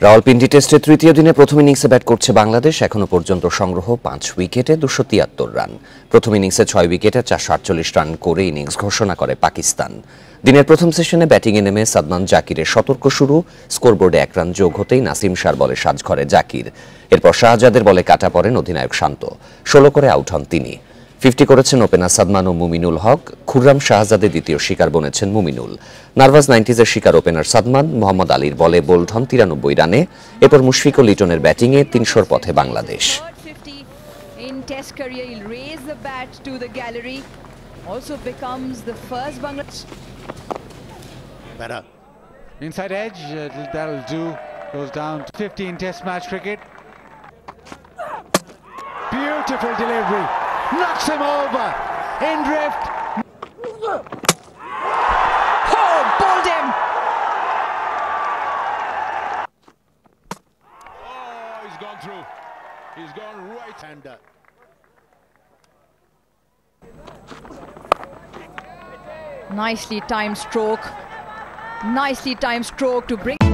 রাওয়ালপিন্ডি টেস্টের তৃতীয় দিনে প্রথম ইনিংসে ব্যাট করছে বাংলাদেশ। এখনো পর্যন্ত সংগ্রহ 5 উইকেটে 273 রান। প্রথম ইনিংসে 6 উইকেটে 448 রান করে ইনিংস ঘোষণা করে পাকিস্তান। দিনের প্রথম সেশনে ব্যাটিংয়ে নেমে সাদমান জাকিরের সতর্ক শুরু। স্কোরবোর্ডে 1 রান যোগ হতেই নাসিম শাহর বলে সাজঘরে জাকির। এরপর শাহজাদের বলে কাটা পড়েন অধিনায়ক শান্ত। 16 করে আউট হন তিনি। 50 করেছেন ওপেনার সাদমান ও মুমিনুল হক। খুররাম শাহজাদের দ্বিতীয় শিকার বনেছেন মুমিনুল। নার্ভাস 90s-এর শিকার ওপেনার সাদমান। মোহাম্মদ আলীর বলে বোল্ড হন 93 রানে। এরপর মুশফিক ও লিটনের ব্যাটিংয়ে 300-র পথে Bangladesh. In Test career, he'll raise the bat to the gallery. Also becomes the first Bangladesh. Better. Inside edge, that'll do. Goes down to 15 Test match cricket. Beautiful delivery. Knocks him over. In drift. Oh, bowled him. Oh, he's gone through. He's gone right-hander. Nicely timed stroke. Nicely timed stroke to bring